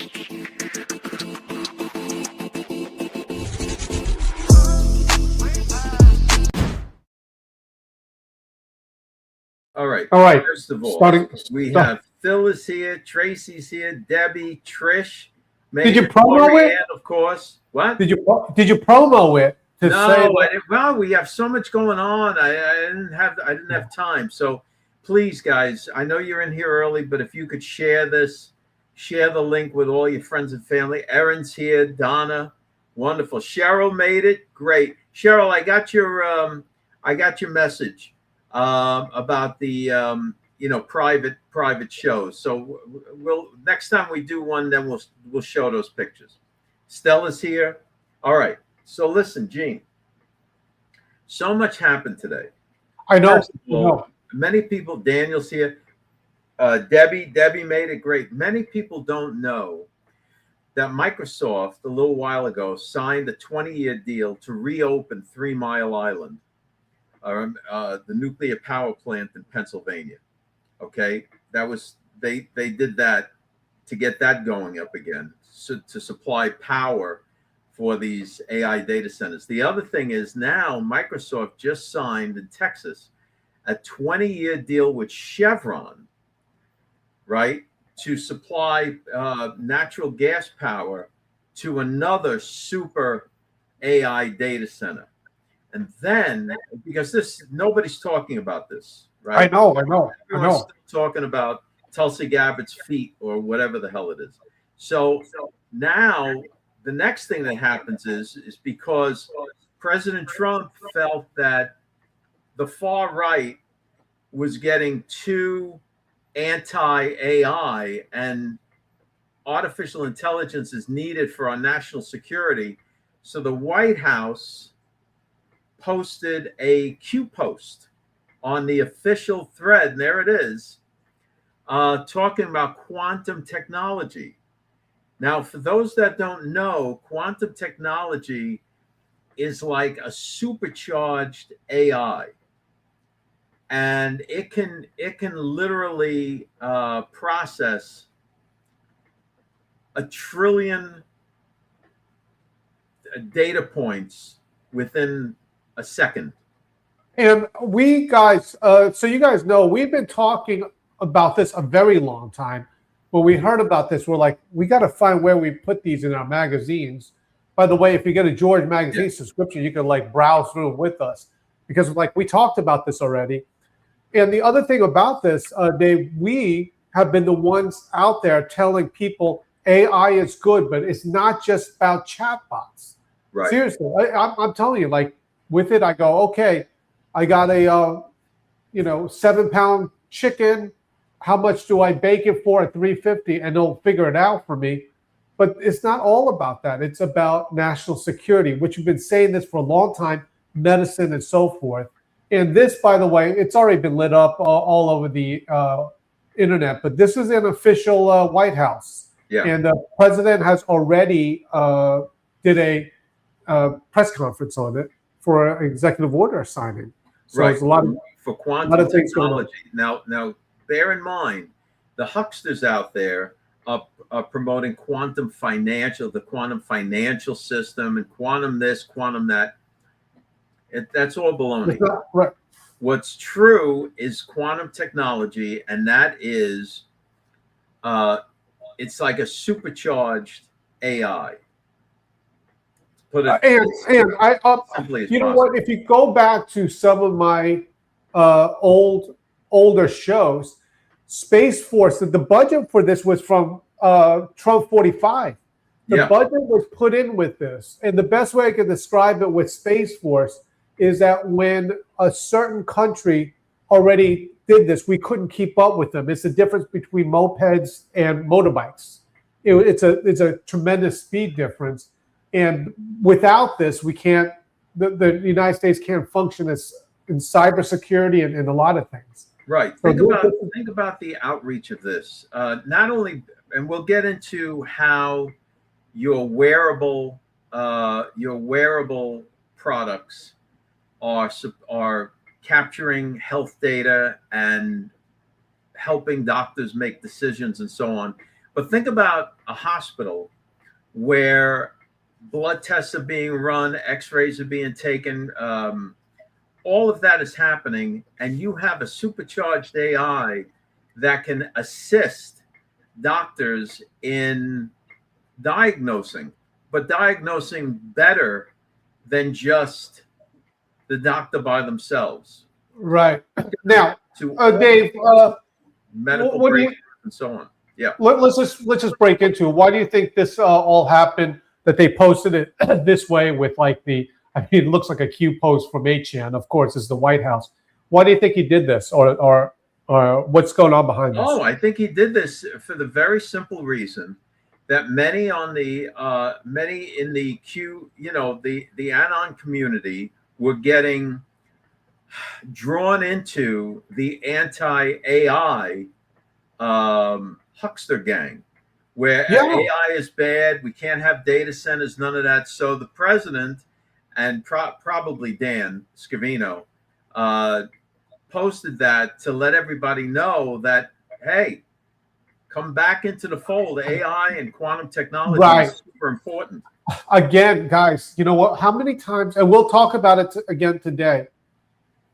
All right. All right. First of all, Starting. we have Phyllis here, Tracy's here, Debbie, Trish. Did you promo it? Of course. What? Did you promo it to No, say? I didn't. Well, we have so much going on. I didn't have time. So please, guys, I know you're in here early, but if you could share this, share the link with all your friends and family. Erin's here, Donna, wonderful. Cheryl made it, great. Cheryl, I got your message about the private shows. So we'll next time we do one, then we'll show those pictures. Stella's here. All right. So listen, Gene. So much happened today. I know. Many people. Daniel's here. Debbie made it great. Many people don't know that Microsoft a little while ago signed a 20-year deal to reopen 3 Mile Island, the nuclear power plant in Pennsylvania. Okay, they did that to get that going up again, so to supply power for these AI data centers. The other thing is now Microsoft just signed in Texas a 20-year deal with Chevron, right, to supply natural gas power to another super AI data center. And then, because nobody's talking about this, right? I know. Everyone's still talking about Tulsi Gabbard's feet or whatever the hell it is. So now the next thing that happens is because President Trump felt that the far right was getting too anti-AI and artificial intelligence is needed for our national security. So the White House posted a Q post on the official thread, and there it is, talking about quantum technology. Now, for those that don't know, quantum technology is like a supercharged AI, and it can literally process 1 trillion data points within a second. And we guys, so you guys know, we've been talking about this a very long time. When we heard about this, we're like, we got to find where we put these in our magazines. By the way, if you get a George magazine subscription, you can like browse through with us, because like we talked about this already. And the other thing about this, Dave, we have been the ones out there telling people AI is good, but it's not just about chatbots. Right. Seriously, I'm telling you, like with it, I go, okay, I got a 7-pound chicken. How much do I bake it for at $3.50? And they'll figure it out for me. But it's not all about that. It's about national security, which we've been saying this for a long time, medicine and so forth. And this, by the way, it's already been lit up all over the internet. But this is an official White House. Yeah. And the president has already did a press conference on it for an executive order signing. So right. There's a lot for quantum technology. Now, bear in mind, the hucksters out there are promoting the quantum financial system, and quantum this, quantum that. That's all baloney. Right. What's true is quantum technology, and that is, it's like a supercharged AI. Put it and I you know what? If you go back to some of my older shows, Space Force, the budget for this was from Trump 45. The budget was put in with this. And the best way I can describe it with Space Force is that when a certain country already did this, we couldn't keep up with them. It's the difference between mopeds and motorbikes. It's a tremendous speed difference. And without this, we can't, the United States can't function as in cybersecurity and a lot of things. Right. Think about the outreach of this. Not only, and we'll get into how your wearable products are capturing health data and helping doctors make decisions and so on. But think about a hospital where blood tests are being run, x-rays are being taken, all of that is happening, and you have a supercharged AI that can assist doctors in diagnosing, but diagnosing better than just the doctor by themselves. Right. Now, To Dave, medical what do you, breakthroughs and so on. Yeah. let's just break into it. Why do you think this all happened? That they posted it this way with like I mean, it looks like a Q post from 8chan. Of course, it's the White House. Why do you think he did this, or what's going on behind this? Oh, I think he did this for the very simple reason that many in the Q, the Anon community were getting drawn into the anti-AI huckster gang, where AI is bad, we can't have data centers, none of that. So the president and probably Dan Scavino posted that to let everybody know that, hey, come back into the fold. AI and quantum technology is super important. Again, guys, you know what? How many times, and we'll talk about it again today.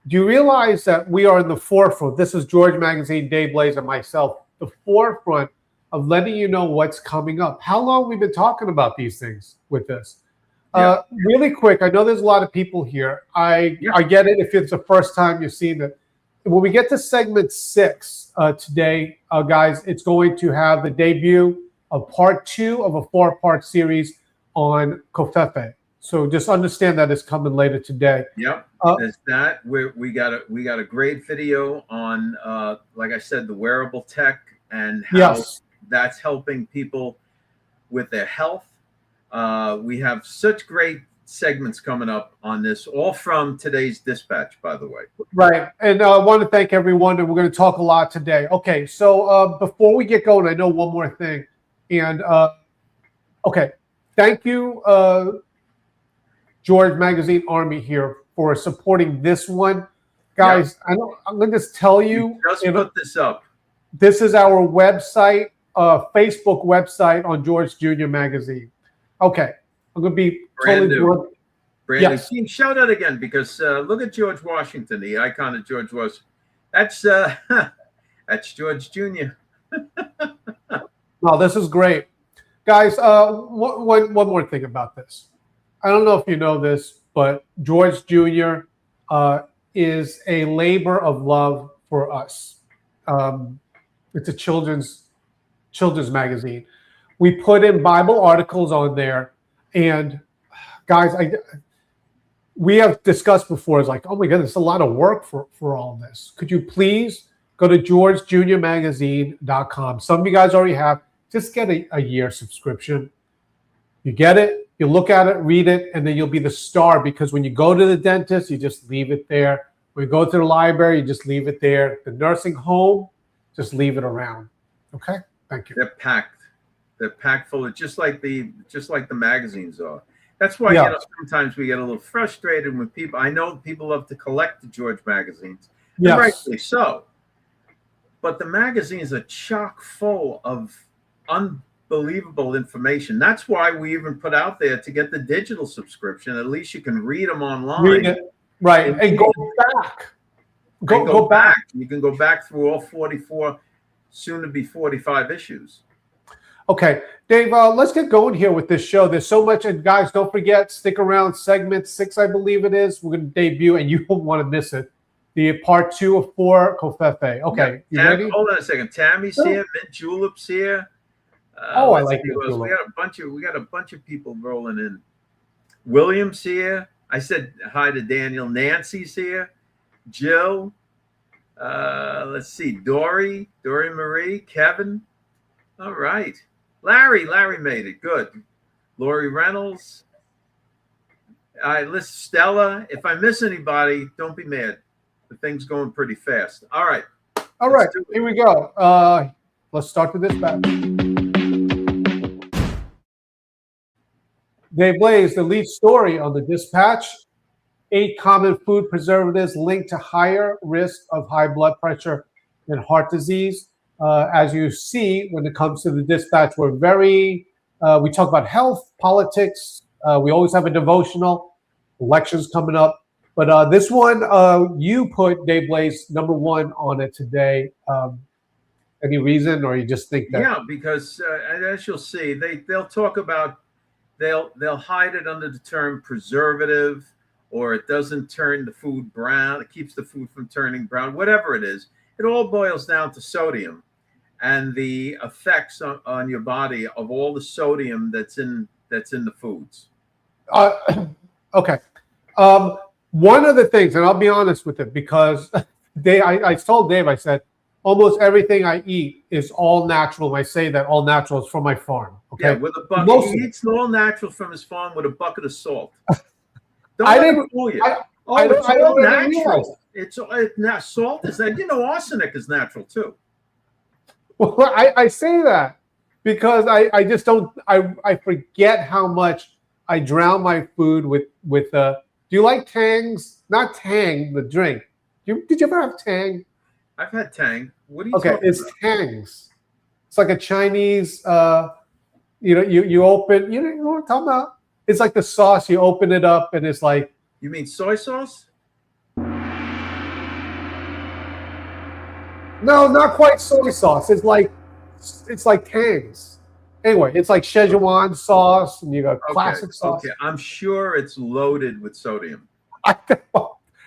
Do you realize that we are in the forefront? This is George Magazine, Dave Blaze, and myself, the forefront of letting you know what's coming up. How long we've been talking about these things with this? Yeah. Really quick, I know there's a lot of people here. I get it if it's the first time you've seen it. When we get to segment 6 today, guys, it's going to have the debut of part 2 of a 4-part series on Covfefe. So just understand that it's coming later today. Yep. There's that. We got a great video on, like I said, the wearable tech and how that's helping people with their health. We have such great segments coming up on this, all from today's dispatch, by the way. Right. And I want to thank everyone, and we're going to talk a lot today. Okay, so before we get going, I know one more thing. And, okay, thank you, George Magazine Army here for supporting this one. Guys, I'm going to just tell you. Just put this up. This is our website, Facebook website on George Jr. Magazine. Okay, I'm going to be brand new. Shout out again, because look at George Washington, the icon of George Washington. That's George Jr. No, this is great. Guys, one more thing about this. I don't know if you know this, but George Jr. Is a labor of love for us. It's a children's magazine. We put in Bible articles on there, and guys, we have discussed before. It's like, oh my goodness, it's a lot of work for all of this. Could you please go to georgejrmagazine.com? Some of you guys already have. Just get a year subscription. You get it, you look at it, read it, and then you'll be the star, because when you go to the dentist, you just leave it there. When you go to the library, you just leave it there. The nursing home, just leave it around. Okay? Thank you. They're packed. They're packed full of just like the magazines are. That's why sometimes we get a little frustrated when people. I know people love to collect the George magazines, and rightfully so. But the magazines are chock full of unbelievable information. That's why we even put out there to get the digital subscription. At least you can read them online. Read it. Right. And go back. Go back. You can go back through all 44, soon to be 45 issues. Okay, Dave, let's get going here with this show. There's so much. And guys, don't forget, stick around. Segment 6, I believe it is. We're going to debut, and you won't want to miss it. The part 2 of 4, Covfefe. Okay, you ready? Hold on a second. Tammy's here. Mint Julep's here. I like Mint Julep. We got a bunch of people rolling in. William's here. I said hi to Daniel. Nancy's here. Jill. Let's see. Dory Marie. Kevin. All right. Larry made it. Good. Lori Reynolds. All right, listen, Stella. If I miss anybody, don't be mad. The thing's going pretty fast. All right. All right. Here we go. Let's start with this batch. Dave Blaze, the lead story on the Dispatch: 8 common food preservatives linked to higher risk of high blood pressure and heart disease. As you see, when it comes to the dispatch, we're very, we talk about health, politics. We always have a devotional, elections coming up. But this one, you put Dave Blaze #1 on it today. Any reason, or you just think that? Yeah, because as you'll see, they'll talk about they'll hide it under the term preservative, or it doesn't turn the food brown. It keeps the food from turning brown. Whatever it is, it all boils down to sodium and the effects on your body of all the sodium that's in the foods. Okay. One of the things, and I'll be honest with it, because I told Dave, I said, almost everything I eat is all natural. I say that all natural is from my farm. Okay, yeah, with a bucket. He eats all natural from his farm with a bucket of salt. Don't let him fool you. It's all natural. It's salt is that. Arsenic is natural too. Well, I say that because I just don't. I forget how much I drown my food with. Do you like Tangs? Not Tang, the drink. Did you ever have Tang? I've had Tang. What are you talking about? It's Tangs. It's like a Chinese. You open. You know what I'm talking about? It's like the sauce. You open it up, and it's like. You mean soy sauce? No, not quite soy sauce. It's like Tangs. Anyway, it's like Szechuan sauce, and you got classic sauce. Okay, I'm sure it's loaded with sodium.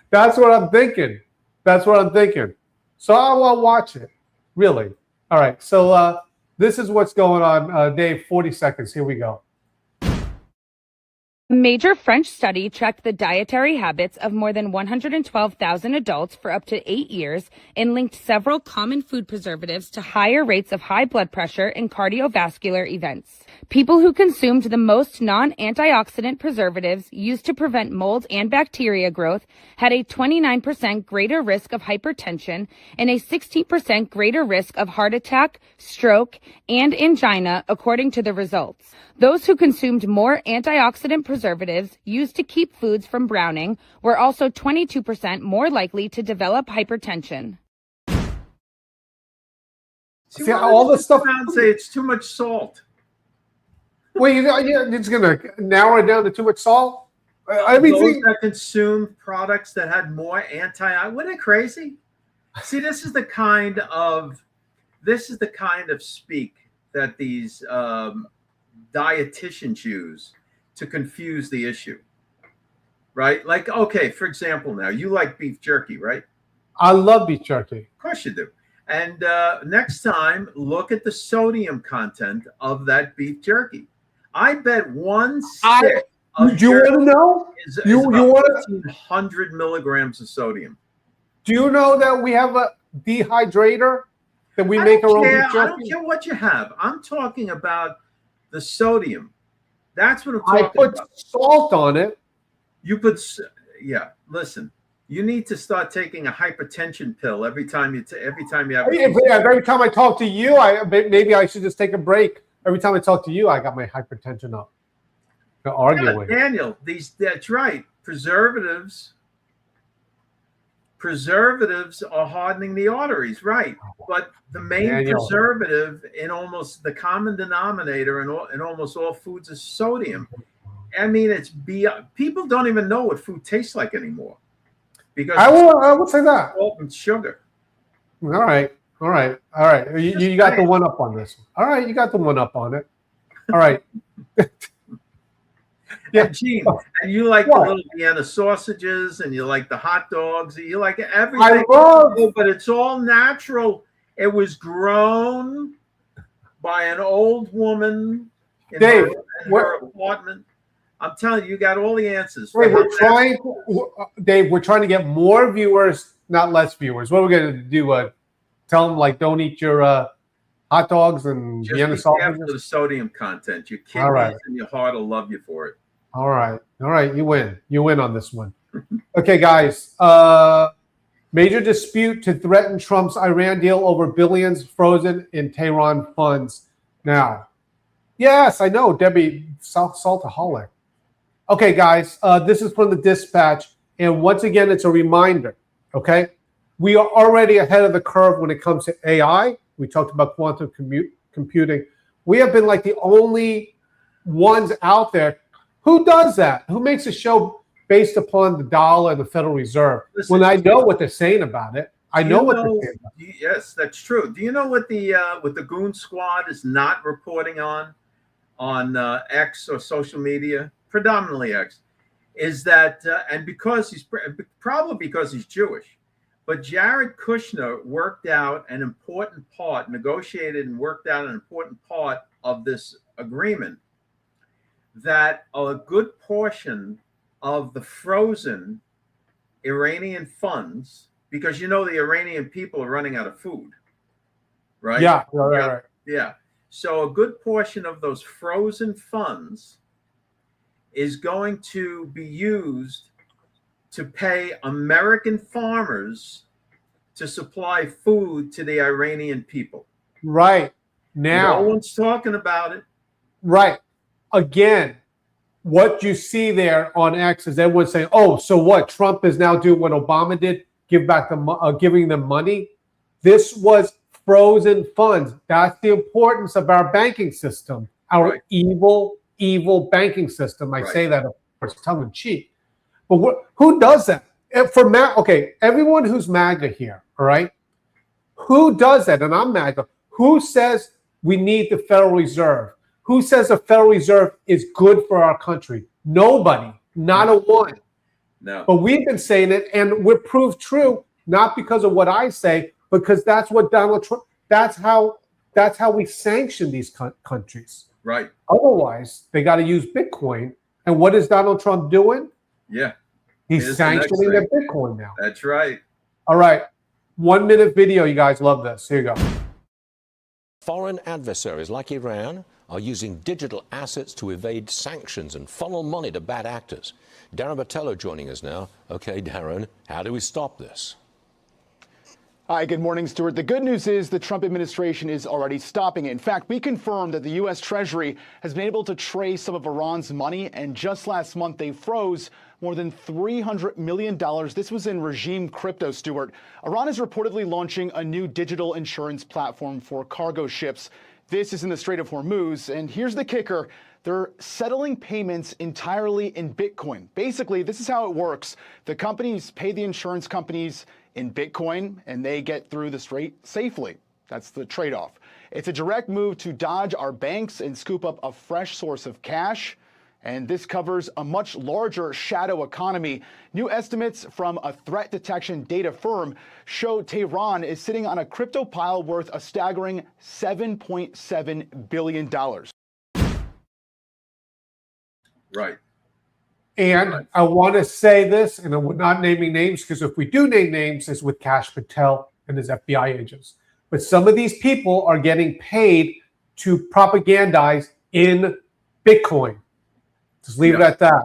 That's what I'm thinking. So I'll watch it. Really. All right. So this is what's going on, Dave. 40 seconds. Here we go. A major French study tracked the dietary habits of more than 112,000 adults for up to 8 years and linked several common food preservatives to higher rates of high blood pressure and cardiovascular events. People who consumed the most non-antioxidant preservatives used to prevent mold and bacteria growth had a 29% greater risk of hypertension and a 16% greater risk of heart attack, stroke, and angina, according to the results. Those who consumed more antioxidant preservatives used to keep foods from browning were also 22% more likely to develop hypertension. See all the stuff. Say it's too much salt. Well, it's going to narrow it down to too much salt. Those that consumed products that had more were they crazy? See, this is the kind of speak that these dietitians use to confuse the issue, right? Like, okay, for example, now you like beef jerky, right? I love beef jerky. Of course you do. And next time, look at the sodium content of that beef jerky. I bet one stick of jerky want to know? Is you want 1,500 milligrams of sodium. Do you know that we have a dehydrator that we make our own beef jerky? I don't care what you have. I'm talking about the sodium. That's what I'm talking about. I put salt on it. You put, listen. You need to start taking a hypertension pill every time you have. Every time I talk to you, maybe I should just take a break. Every time I talk to you, I got my hypertension up. Arguing, Daniel. That's right. Preservatives are hardening the arteries, right? But the main preservative in almost the common denominator in almost all foods is sodium. I mean, people don't even know what food tastes like anymore. Because I would say that salt and sugar. All right. You got the one up on this. All right, you got the one up on it. All right. Yeah, Gene, and you like the little Vienna sausages, and you like the hot dogs, and you like everything. But it's all natural. It was grown by an old woman in her apartment. I'm telling you, you got all the answers. Wait, Dave, we're trying to get more viewers, not less viewers. What are we going to do? Tell them, like, don't eat your hot dogs and Vienna sausages? Just the sodium content. Your kidneys and your heart will love you for it. All right. You win. You win on this one. Okay, guys. Major dispute to threaten Trump's Iran deal over billions frozen in Tehran funds. Now, yes, I know, Debbie, saltaholic. Okay, guys, this is from the Dispatch, and once again, it's a reminder, okay? We are already ahead of the curve when it comes to AI, We talked about quantum computing. We have been like the only ones out there. Who does that? Who makes a show based upon the dollar and the Federal Reserve? When I know what they're saying about it. I know what they're saying about it. Yes, that's true. Do you know what the Goon Squad is not reporting on X or social media, predominantly X, is that and because probably because he's Jewish, but Jared Kushner negotiated and worked out an important part of this agreement, that a good portion of the frozen Iranian funds, because the Iranian people are running out of food, right? Yeah, right. Yeah. So a good portion of those frozen funds is going to be used to pay American farmers to supply food to the Iranian people. Right. Now. No one's talking about it. Right. Again, what you see there on X is everyone saying, oh, so what? Trump is now doing what Obama did, giving them money. This was frozen funds. That's the importance of our banking system, our evil banking system. I say that, of course, tongue in cheek. But who does that? Everyone who's MAGA here, all right? Who does that? And I'm MAGA. Who says we need the Federal Reserve? Who says the Federal Reserve is good for our country? Nobody. Not a one. No. But we've been saying it, and we're proved true, not because of what I say, because that's what Donald Trump, that's how we sanction these countries. Right. Otherwise, they got to use Bitcoin. And what is Donald Trump doing? Yeah. He's sanctioning their Bitcoin now. That's right. All right. 1 minute video. You guys love this. Here you go. Foreign adversaries like Iran are using digital assets to evade sanctions and funnel money to bad actors. Darren Botello joining us now. Okay, Darren, how do we stop this? Hi, good morning, Stuart. The good news is the Trump administration is already stopping it. In fact, we confirmed that the U.S. Treasury has been able to trace some of Iran's money, and just last month they froze more than $300 million. This was in regime crypto, Stuart. Iran is reportedly launching a new digital insurance platform for cargo ships. This is in the Strait of Hormuz, and here's the kicker. They're settling payments entirely in Bitcoin. Basically, this is how it works. The companies pay the insurance companies in Bitcoin, and they get through the strait safely. That's the trade-off. It's a direct move to dodge our banks and scoop up a fresh source of cash. And this covers a much larger shadow economy. New estimates from a threat detection data firm show Tehran is sitting on a crypto pile worth a staggering $7.7 billion. Right. And I want to say this, and I'm not naming names, because if we do name names, it's with Kash Patel and his FBI agents. But some of these people are getting paid to propagandize in Bitcoin. Just leave it at that.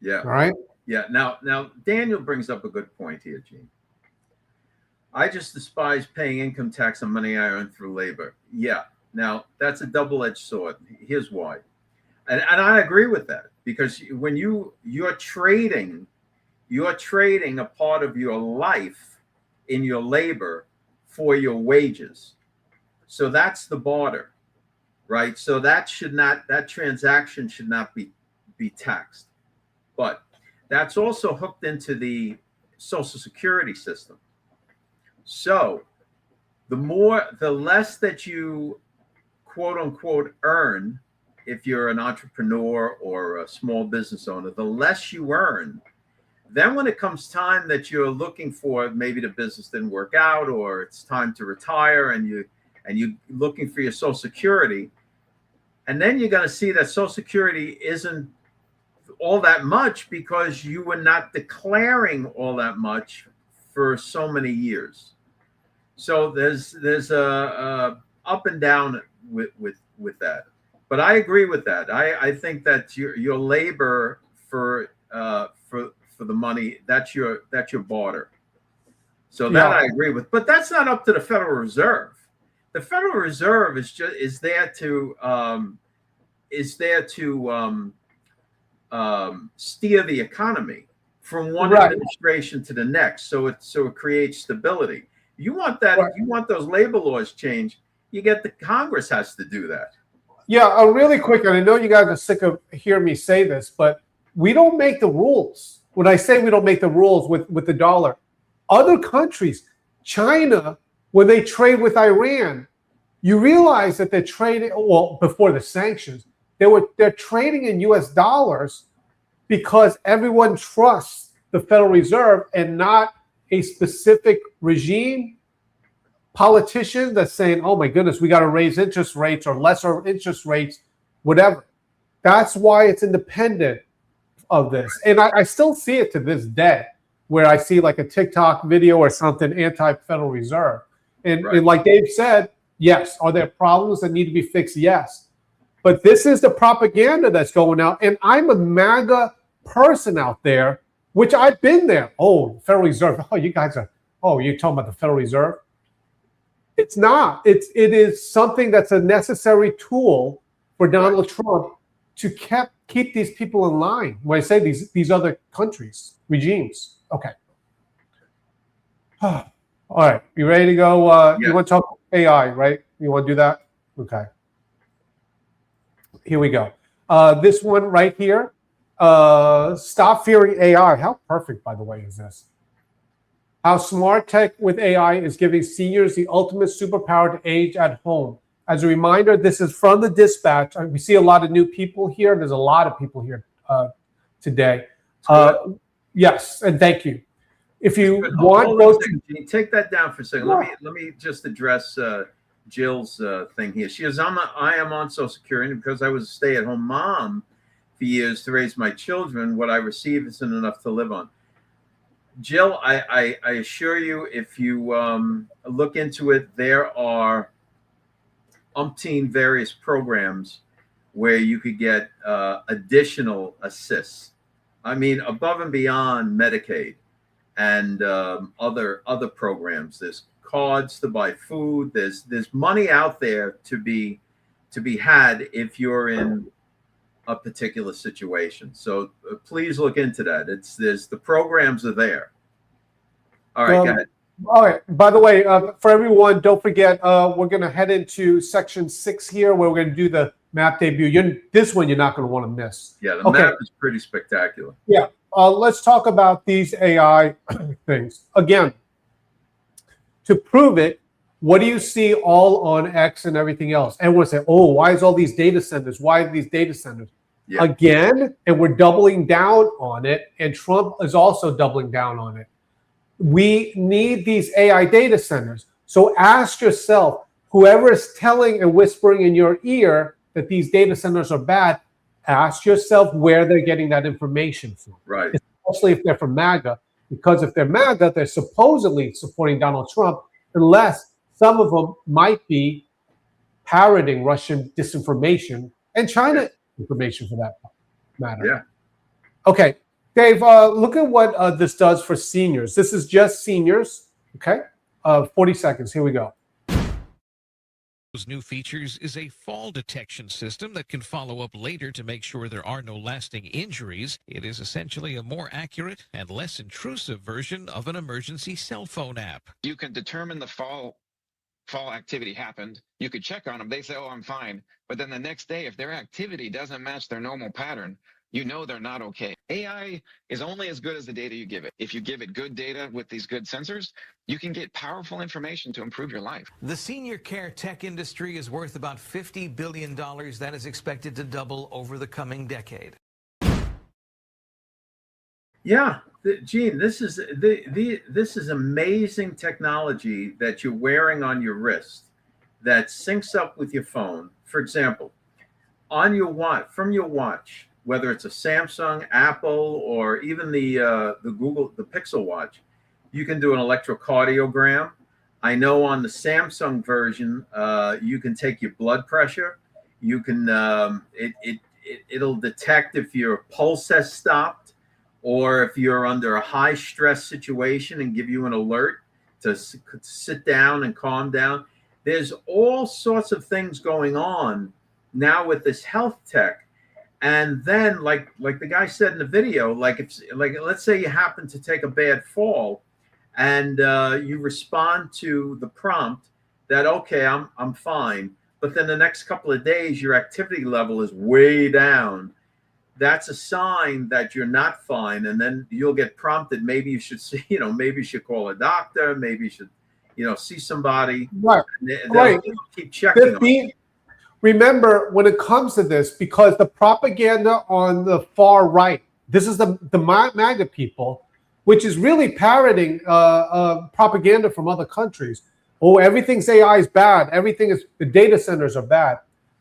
Yeah. All right. Yeah. Now, Daniel brings up a good point here, Gene. I just despise paying income tax on money I earn through labor. Yeah. Now, that's a double-edged sword. Here's why. And I agree with that, because when you're trading a part of your life in your labor for your wages. So that's the barter, right? So that transaction should not be taxed. But that's also hooked into the Social Security system. So the less that you quote unquote earn, if you're an entrepreneur or a small business owner, the less you earn, then when it comes time that you're looking for, maybe the business didn't work out, or it's time to retire, and you're looking for your Social Security, and then you're going to see that Social Security isn't all that much because you were not declaring all that much for so many years. So there's a up and down with that. But I agree with that. I think that your labor for the money, that's your barter. So that I agree with. But that's not up to the Federal Reserve. The Federal Reserve is there to steer the economy from one administration to the next. So it creates stability. You want that? Right. You want those labor laws changed? You get the Congress has to do that. Yeah, really quick, and I know you guys are sick of hearing me say this, but we don't make the rules. When I say we don't make the rules with the dollar, other countries, China, when they trade with Iran, you realize that they're trading, well, before the sanctions, they're trading in US dollars because everyone trusts the Federal Reserve and not a specific regime, politician that's saying, oh my goodness, we got to raise interest rates or lesser interest rates, whatever. That's why it's independent of this. And I still see it to this day where I see like a TikTok video or something anti-Federal Reserve. And like Dave said, yes. Are there problems that need to be fixed? Yes. But this is the propaganda that's going out. And I'm a MAGA person out there, which I've been there. Oh, Federal Reserve. Oh, you guys are, oh, you're talking about the Federal Reserve? It's not. It is something that's a necessary tool for Donald Trump to keep these people in line. When I say these other countries, regimes. Okay. All right. You ready to go? You want to talk AI, right? You want to do that? Okay. Here we go. This one right here. Stop fearing AI. How perfect, by the way, is this? How smart tech with AI is giving seniors the ultimate superpower to age at home. As a reminder, this is from the Dispatch. We see a lot of new people here. There's a lot of people here today. Yes, and thank you. If you want, can you take that down for a second? Yeah. Let me just address Jill's thing here. She is I am on Social Security because I was a stay-at-home mom for years to raise my children. What I receive isn't enough to live on. Jill, I assure you, if you look into it, there are umpteen various programs where you could get additional assists. I mean, above and beyond Medicaid and other programs. There's cards to buy food. There's money out there to be had if you're in a particular situation. So please look into that. The programs are there. All right, go ahead. All right. By the way, for everyone, don't forget, we're going to head into section 6 here, where we're going to do the map debut. This one you're not going to want to miss. Yeah, the map is pretty spectacular. Yeah. Let's talk about these AI things. Again, to prove it, what do you see all on X and everything else? Everyone say, oh, why is all these data centers? Why are these data centers? Yeah. Again, and we're doubling down on it, and Trump is also doubling down on it. We need these AI data centers. So ask yourself, whoever is telling and whispering in your ear that these data centers are bad, ask yourself where they're getting that information from. Right. Especially if they're from MAGA. Because if they're MAGA, they're supposedly supporting Donald Trump, unless some of them might be parroting Russian disinformation and China information for that matter. Yeah. Okay. Dave, look at what this does for seniors. This is just seniors, okay? 40 seconds. Here we go. Those new features is a fall detection system that can follow up later to make sure there are no lasting injuries. It is essentially a more accurate and less intrusive version of an emergency cell phone app. You can determine the fall activity happened. You could check on them. They say, oh, I'm fine. But then the next day, if their activity doesn't match their normal pattern, you know they're not okay. AI is only as good as the data you give it. If you give it good data with these good sensors, you can get powerful information to improve your life. The senior care tech industry is worth about $50 billion. That is expected to double over the coming decade. Yeah, Gene, this is amazing technology that you're wearing on your wrist that syncs up with your phone. For example, on your watch, from your watch, whether it's a Samsung, Apple, or even the Google, the Pixel watch, you can do an electrocardiogram. I know on the Samsung version, you can take your blood pressure. You can it'll detect if your pulse has stopped, or if you're under a high stress situation and give you an alert to sit down and calm down. There's all sorts of things going on now with this health tech. And then, like the guy said in the video, let's say you happen to take a bad fall, and you respond to the prompt that, okay, I'm fine, but then the next couple of days your activity level is way down, that's a sign that you're not fine. And then you'll get prompted, maybe you should see, maybe you should call a doctor, maybe you should, see somebody. Right. They'll keep checking on you. Remember, when it comes to this, because the propaganda on the far right, this is the MAGA people, which is really parroting propaganda from other countries. Oh, everything's AI is bad. The data centers are bad.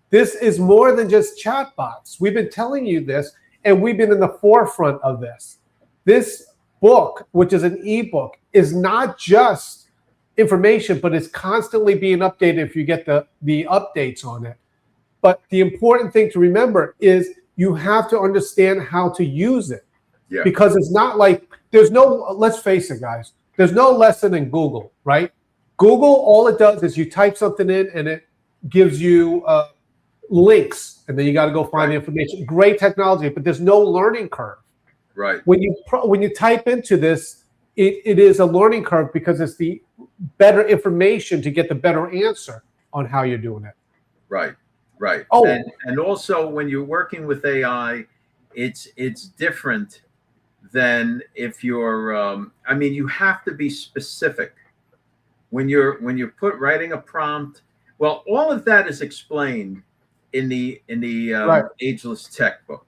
This is more than just chatbots. We've been telling you this, and we've been in the forefront of this. This book, which is an ebook, is not just information, but it's constantly being updated if you get the updates on it. But the important thing to remember is you have to understand how to use it. Yeah. Because it's not like let's face it, guys, there's no lesson in Google, right? Google, all it does is you type something in and it gives you links, and then you got to go find the information. Great technology, but there's no learning curve. Right. When you type into this, it is a learning curve because it's the better information to get the better answer on how you're doing it. Right. Right. Oh, and also when you're working with AI, it's different than if you're. You have to be specific when you're writing a prompt. Well, all of that is explained in the Ageless Tech book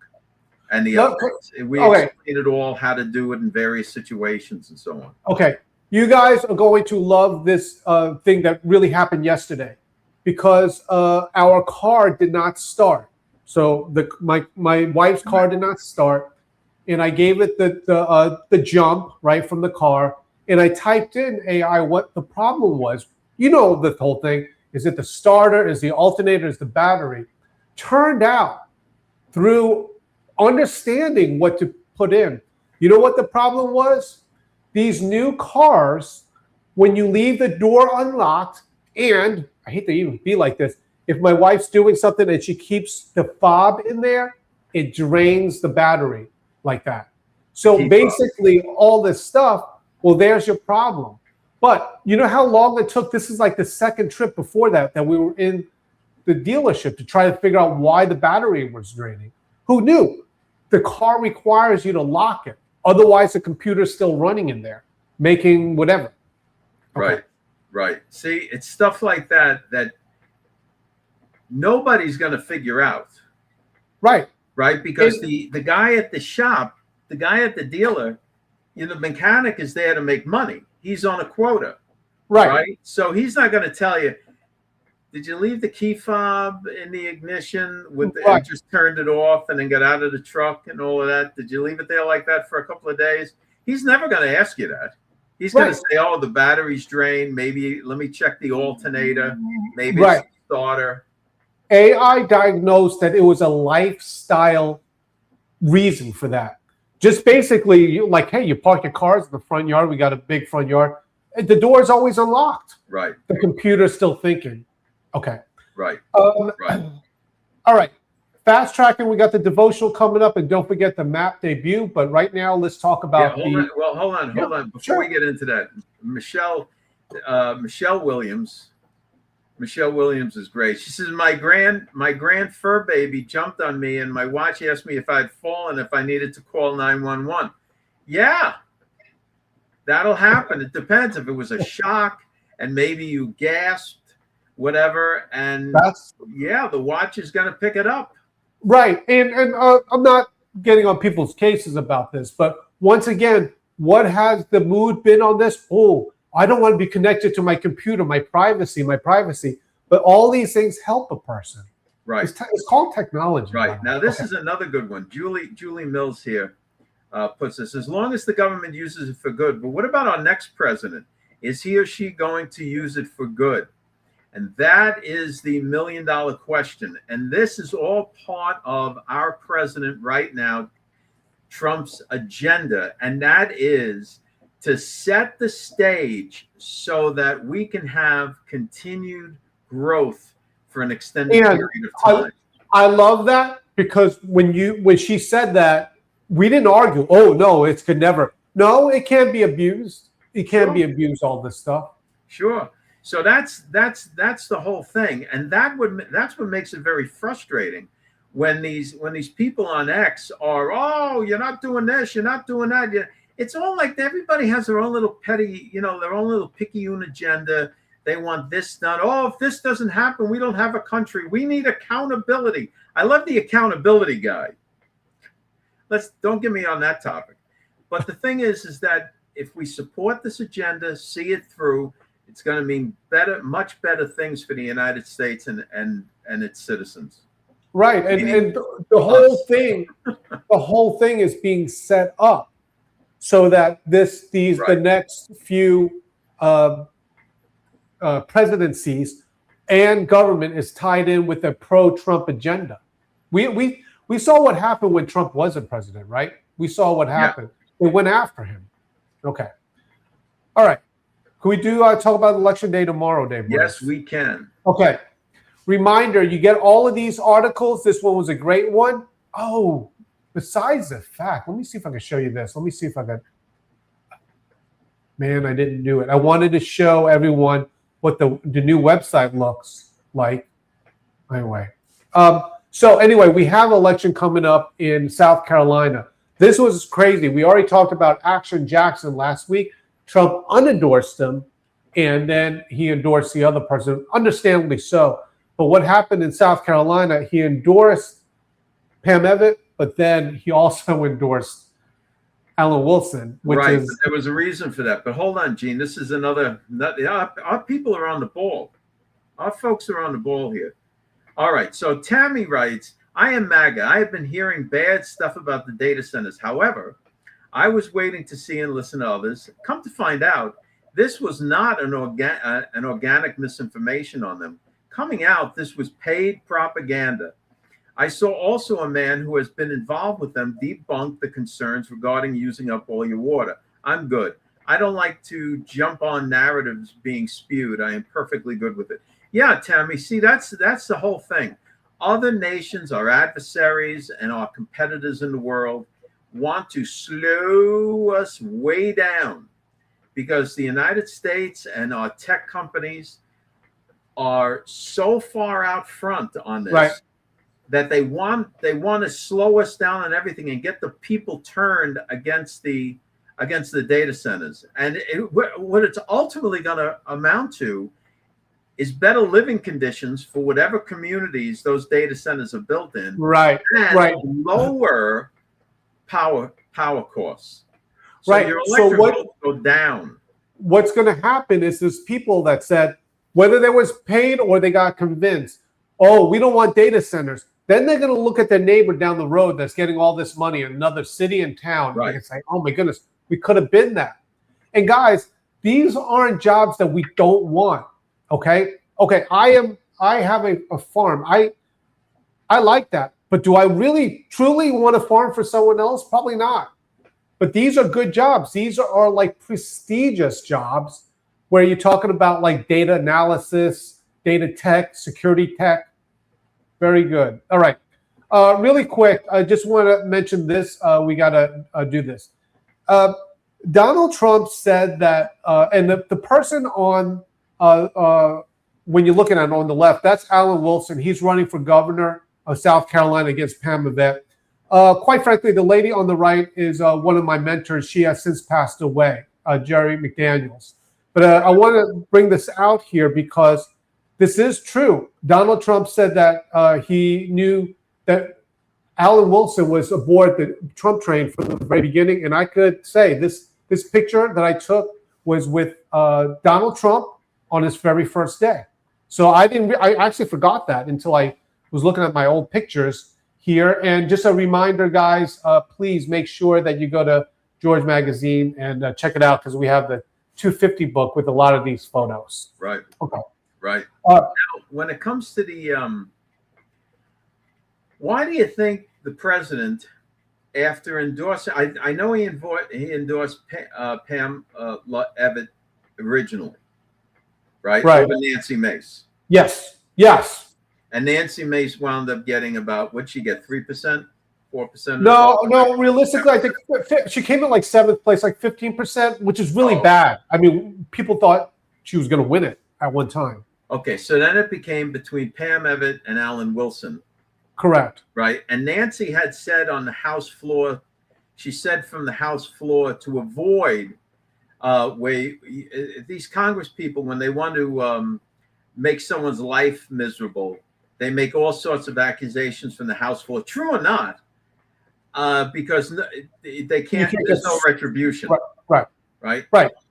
and the updates. We explain it all, how to do it in various situations and so on. Okay, you guys are going to love this thing that really happened yesterday, because our car did not start. So my wife's car did not start, and I gave it the jump right from the car, and I typed in AI what the problem was. The whole thing. Is it the starter? Is the alternator? Is the battery? Turned out, through understanding what to put in, what the problem was? These new cars, when you leave the door unlocked, and I hate to even be like this, if my wife's doing something and she keeps the fob in there, it drains the battery like that. So basically, all this stuff, well, there's your problem. But you know how long it took? This is like the second trip before that we were in the dealership to try to figure out why the battery was draining. Who knew? The car requires you to lock it. Otherwise, the computer's still running in there, making whatever. Okay. Right. See, it's stuff like that nobody's going to figure out. Right. Right. Because the guy at the shop, the guy at the dealer, the mechanic is there to make money. He's on a quota, right? So he's not going to tell you, did you leave the key fob in the ignition and just turned it off and then got out of the truck and all of that? Did you leave it there like that for a couple of days? He's never going to ask you that. He's going to say, oh, the battery's drained. Maybe let me check the alternator. Maybe it's the starter. AI diagnosed that it was a lifestyle reason for that. Just basically, hey, you park your cars in the front yard. We got a big front yard. The door is always unlocked. Right. The computer's still thinking. Okay. Right. Right. All right. Fast tracking. We got the devotional coming up, and don't forget the map debut. But right now, let's talk about hold on. Before we get into that, Michelle Williams. Michelle Williams is great. She says, my grand fur baby jumped on me, and my watch asked me if I'd fallen, if I needed to call 911. Yeah, that'll happen. It depends if it was a shock and maybe you gasped, whatever. And the watch is going to pick it up. Right. And I'm not getting on people's cases about this, but once again, what has the mood been on this? Oh, I don't want to be connected to my computer, my privacy. But all these things help a person. Right. It's called technology. Right. Now, this is another good one. Julie Mills here puts this, as long as the government uses it for good. But what about our next president? Is he or she going to use it for good? And that is the million-dollar question. And this is all part of our president right now, Trump's agenda. And that is to set the stage so that we can have continued growth for an extended period of time. I love that, because when she said that, we didn't argue. Oh no, it could never. No, it can be abused. It can be abused, all this stuff. Sure. So that's the whole thing, and that's what makes it very frustrating when these people on X are, oh, you're not doing this, you're not doing that. It's all like everybody has their own little petty, their own little picayune agenda. They want this done. Oh, if this doesn't happen, we don't have a country. We need accountability. I love the accountability guy. Don't get me on that topic. But the thing is that if we support this agenda, see it through, it's going to mean much better things for the United States and its citizens. Right, and the whole thing is being set up so that the next few presidencies and government is tied in with a pro-Trump agenda. We saw what happened when Trump wasn't president, right? We saw what happened. Yeah. They went after him. Okay. All right. Can we talk about election day tomorrow, Dave? Yes, we can. Okay. Reminder, you get all of these articles. This one was a great one. Oh, besides the fact, let me see if I can show you this. Let me see if I can. Man, I didn't do it. I wanted to show everyone what the new website looks like. Anyway. So anyway, we have election coming up in South Carolina. This was crazy. We already talked about Action Jackson last week. Trump unendorsed him, and then he endorsed the other person, understandably so. But what happened in South Carolina, he endorsed Pam Evitt, but then he also endorsed Alan Wilson, which right. is... There was a reason for that. But hold on, Gene. This is our people are on the ball. Our folks are on the ball here. All right. So Tammy writes, I am MAGA. I have been hearing bad stuff about the data centers. However, I was waiting to see and listen to others. Come to find out, this was not an organic misinformation on them. Coming out, this was paid propaganda. I saw also a man who has been involved with them debunk the concerns regarding using up all your water. I'm good. I don't like to jump on narratives being spewed. I am perfectly good with it. Yeah, Tammy, see, that's the whole thing. Other nations, our adversaries and our competitors in the world want to slow us way down because the United States and our tech companies are so far out front on this. Right. That they want to slow us down on everything and get the people turned against the data centers. And what it's ultimately going to amount to is better living conditions for whatever communities those data centers are built in. Right. And right. lower power costs. So right. your electric bills go down. What's going to happen is there's people that said, whether they was paid or they got convinced, oh, we don't want data centers. Then they're going to look at their neighbor down the road that's getting all this money in another city and town. Right. And say, oh, my goodness, we could have been that. And guys, these aren't jobs that we don't want. Okay. I have a farm. I like that. But do I really, truly want to farm for someone else? Probably not. But these are good jobs. These are like prestigious jobs where you're talking about like data analysis, data tech, security tech. Very good. All right. Really quick, I just want to mention this. We got to do this. Donald Trump said that, and the person on, when you're looking at it on the left, that's Alan Wilson. He's running for governor of South Carolina against Pam Evitt. Quite frankly, the lady on the right is one of my mentors. She has since passed away, Jerry McDaniels. But I want to bring this out here because this is true. Donald Trump said that he knew that Alan Wilson was aboard the Trump train from the very beginning. And I could say this picture that I took was with Donald Trump on his very first day. So I actually forgot that until I was looking at my old pictures here. And just a reminder, guys, please make sure that you go to George Magazine and check it out because we have the 250 book with a lot of these photos. Right. Okay. Right. Now, when it comes to the, why do you think the president, after endorsing, I know he endorsed Pam Evitt originally, right? Right. Over Nancy Mace. Yes. Yes. And Nancy Mace wound up getting about, what'd she get, 3%? 4%. No. Realistically, I think she came in like 7th place, like 15%, which is really bad. I mean, people thought she was going to win it at one time. Okay, so then it became between Pam Everett and Alan Wilson. Correct. Right. And Nancy had said on the House floor, she said from the House floor to avoid these Congress people, when they want to make someone's life miserable, they make all sorts of accusations from the House floor, true or not, because they can't, there's no retribution. Right.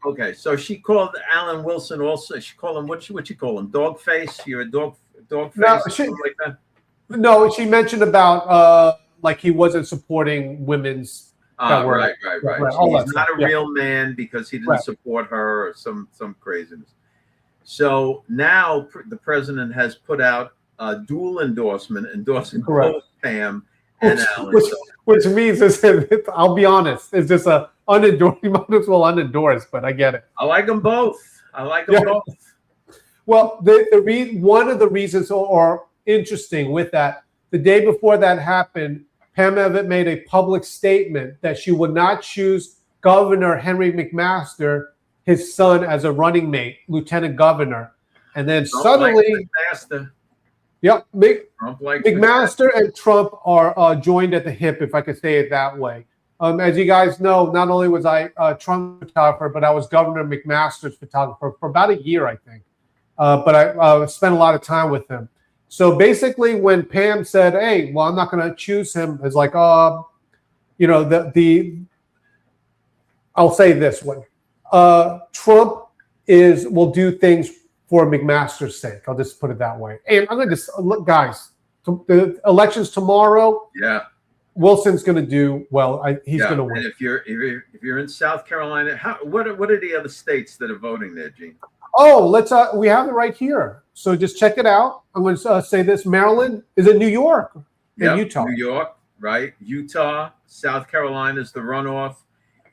Okay. So she called Alan Wilson also. She called him, what you call him? Dog face? You're a dog face? No, something like that? No, she mentioned about like he wasn't supporting women's right. He's not a real man because he didn't support her or some craziness. So now the president has put out a dual endorsement endorsing both Pam and Alan. Which means, I'll be honest, it's just a unendorsed. You might as well unendorse, but I get it. I like them both. Both. Well, one of the reasons or interesting with that, the day before that happened, Pam Everett made a public statement that she would not choose Governor Henry McMaster, his son, as a running mate, lieutenant governor. And then suddenly, McMaster and Trump are joined at the hip, if I could say it that way. As you guys know, not only was I a Trump photographer, but I was Governor McMaster's photographer for about a year, I think. But I spent a lot of time with him. So basically, when Pam said, "Hey, well, I'm not going to choose him," it's like, I'll say this one: Trump will do things for McMaster's sake. I'll just put it that way. And I'm going to just look, guys. The election's tomorrow. Yeah, Wilson's going to do well. He's going to win. And if you're in South Carolina, what are the other states that are voting there, Gene? Oh, we have it right here. So just check it out. I'm going to say this. Maryland is in New York and Utah. New York, right? Utah, South Carolina is the runoff.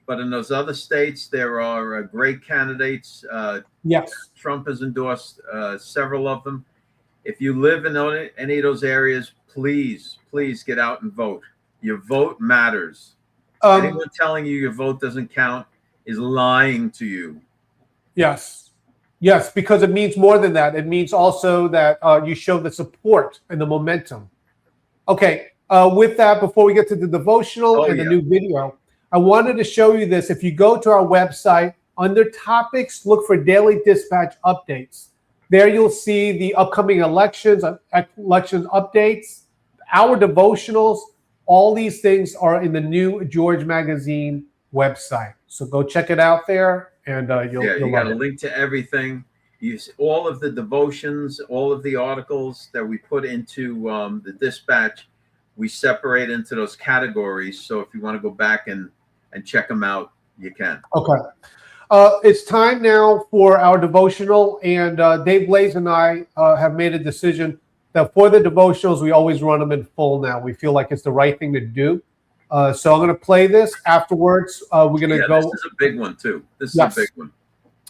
But in those other states, there are great candidates. Yes. Trump has endorsed several of them. If you live in any of those areas, please get out and vote. Your vote matters. Anyone telling you your vote doesn't count is lying to you. Yes, because it means more than that. It means also that you show the support and the momentum. Okay, with that, before we get to the devotional the new video, I wanted to show you this. If you go to our website, under topics, look for Daily Dispatch updates. There you'll see the upcoming elections updates, our devotionals. All these things are in the new George Magazine website. So go check it out there. And you'll got a link to everything. All of the devotions, all of the articles that we put into the dispatch, we separate into those categories. So if you want to go back and check them out, you can. Okay. It's time now for our devotional. And Dave Blaze and I have made a decision that for the devotionals, we always run them in full now. We feel like it's the right thing to do. So I'm going to play this. Afterwards, we're going to go. This is a big one, too. This is a big one.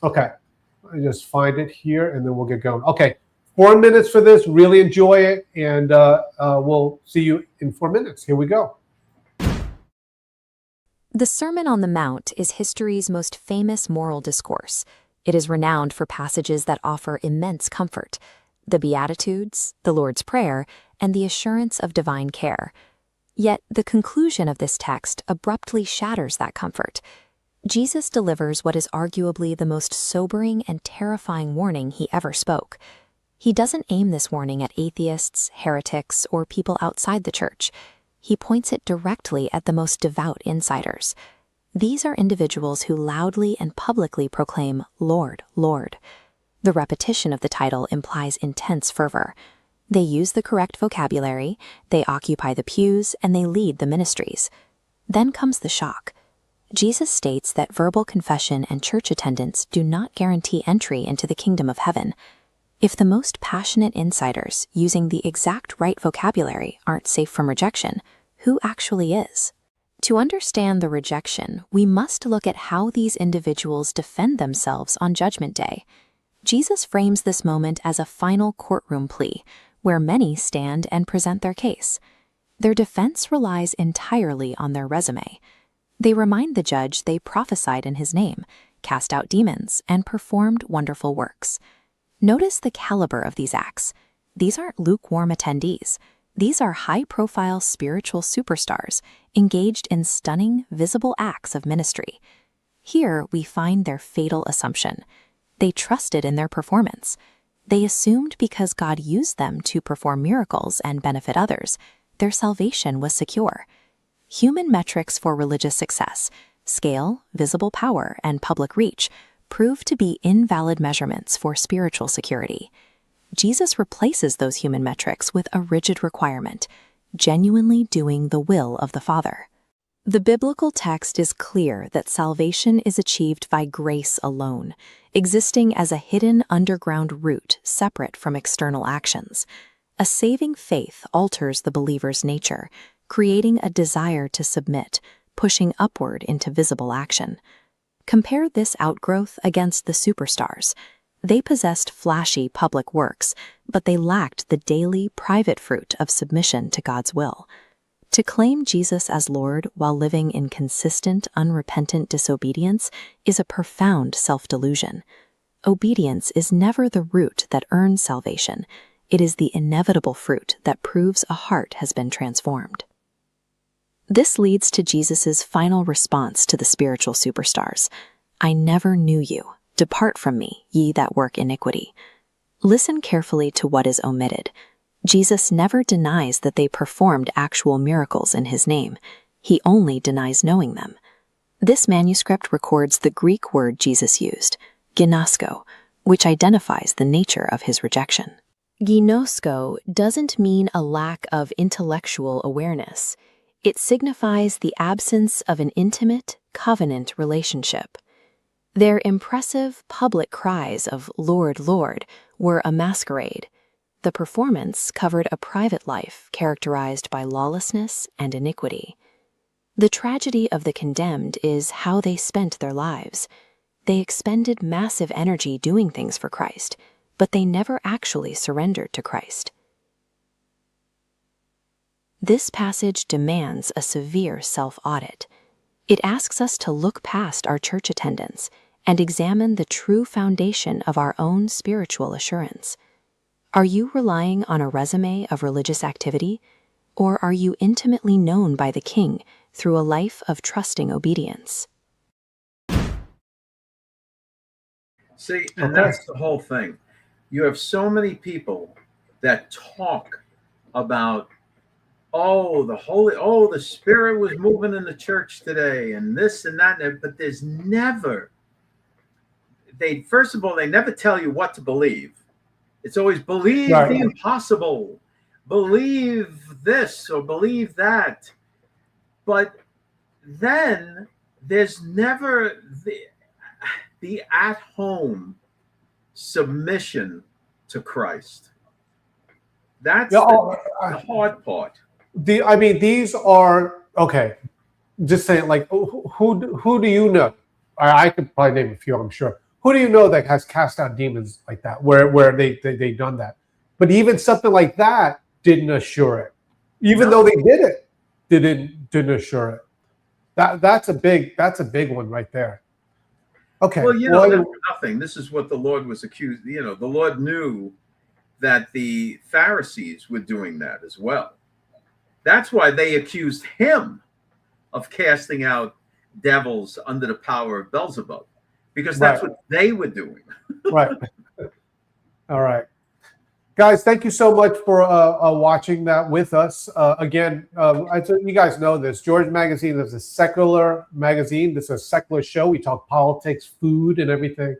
Okay. Let me just find it here, and then we'll get going. Okay. 4 minutes for this. Really enjoy it, and we'll see you in 4 minutes. Here we go. The Sermon on the Mount is history's most famous moral discourse. It is renowned for passages that offer immense comfort: the Beatitudes, the Lord's Prayer, and the assurance of divine care. Yet the conclusion of this text abruptly shatters that comfort. Jesus delivers what is arguably the most sobering and terrifying warning he ever spoke. He doesn't aim this warning at atheists, heretics, or people outside the church. He points it directly at the most devout insiders. These are individuals who loudly and publicly proclaim, "Lord, Lord." The repetition of the title implies intense fervor. They use the correct vocabulary, they occupy the pews, and they lead the ministries. Then comes the shock. Jesus states that verbal confession and church attendance do not guarantee entry into the kingdom of heaven. If the most passionate insiders, using the exact right vocabulary, aren't safe from rejection, who actually is? To understand the rejection, we must look at how these individuals defend themselves on Judgment Day. Jesus frames this moment as a final courtroom plea, where many stand and present their case. Their defense relies entirely on their resume. They remind the judge they prophesied in his name, cast out demons, and performed wonderful works. Notice the caliber of these acts. These aren't lukewarm attendees. These are high-profile spiritual superstars engaged in stunning, visible acts of ministry. Here we find their fatal assumption. They trusted in their performance. They assumed because God used them to perform miracles and benefit others, their salvation was secure. Human metrics for religious success, scale, visible power, and public reach, prove to be invalid measurements for spiritual security. Jesus replaces those human metrics with a rigid requirement, genuinely doing the will of the Father. The biblical text is clear that salvation is achieved by grace alone, existing as a hidden underground root separate from external actions. A saving faith alters the believer's nature, creating a desire to submit, pushing upward into visible action. Compare this outgrowth against the superstars. They possessed flashy public works, but they lacked the daily, private fruit of submission to God's will. To claim Jesus as Lord while living in consistent, unrepentant disobedience is a profound self-delusion. Obedience is never the root that earns salvation. It is the inevitable fruit that proves a heart has been transformed. This leads to Jesus' final response to the spiritual superstars. I never knew you. Depart from me, ye that work iniquity. Listen carefully to what is omitted. Jesus never denies that they performed actual miracles in his name. He only denies knowing them. This manuscript records the Greek word Jesus used, ginosko, which identifies the nature of his rejection. Ginosko doesn't mean a lack of intellectual awareness. It signifies the absence of an intimate, covenant relationship. Their impressive public cries of "Lord, Lord" were a masquerade. The performance covered a private life characterized by lawlessness and iniquity. The tragedy of the condemned is how they spent their lives. They expended massive energy doing things for Christ, but they never actually surrendered to Christ. This passage demands a severe self-audit. It asks us to look past our church attendance and examine the true foundation of our own spiritual assurance. Are you relying on a resume of religious activity, or are you intimately known by the King through a life of trusting obedience? See, and that's the whole thing. You have so many people that talk about, the Spirit was moving in the church today, and this and that, but there's never, first of all, they never tell you what to believe. It's always believe the impossible, believe this or believe that. But then there's never the at-home submission to Christ. That's the hard part. These are, okay, just saying, like, who do you know? I could probably name a few, I'm sure. Who do you know that has cast out demons like that, where they done that? But even something like that didn't assure it. Even though they did it, didn't assure it. That's a big one right there. Okay. Well, not for nothing. This is what the Lord was accused. The Lord knew that the Pharisees were doing that as well. That's why they accused him of casting out devils under the power of Beelzebub, because that's what they were doing. Right. All right. Guys, thank you so much for watching that with us. Again, you guys know this. George Magazine is a secular magazine. This is a secular show. We talk politics, food, and everything.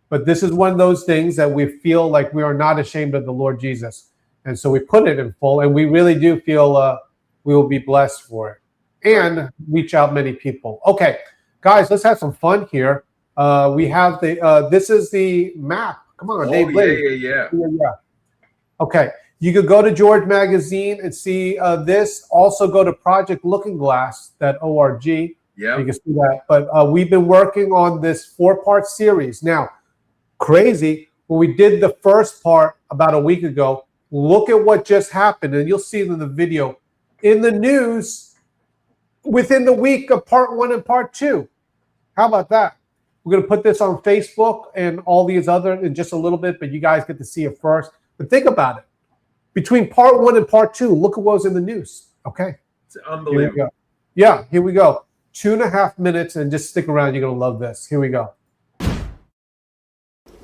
But this is one of those things that we feel like we are not ashamed of the Lord Jesus. And so we put it in full, and we really do feel we will be blessed for it and reach out many people. Okay, guys, let's have some fun here. We have this is the map. Come on, Dave. Yeah. Okay, you could go to George Magazine and see this. Also go to projectlookingglass.org. Yeah, you can see that. But we've been working on this 4-part series. Now, crazy, when we did the first part about a week ago, look at what just happened, and you'll see it in the video. in the news within the week of part 1 and part 2. How about that? We're going to put this on Facebook and all these other in just a little bit, but you guys get to see it first. But think about it. Between part 1 and part 2, look at what was in the news. Okay. It's unbelievable. Yeah, here we go. 2.5 minutes, and just stick around. You're going to love this. Here we go.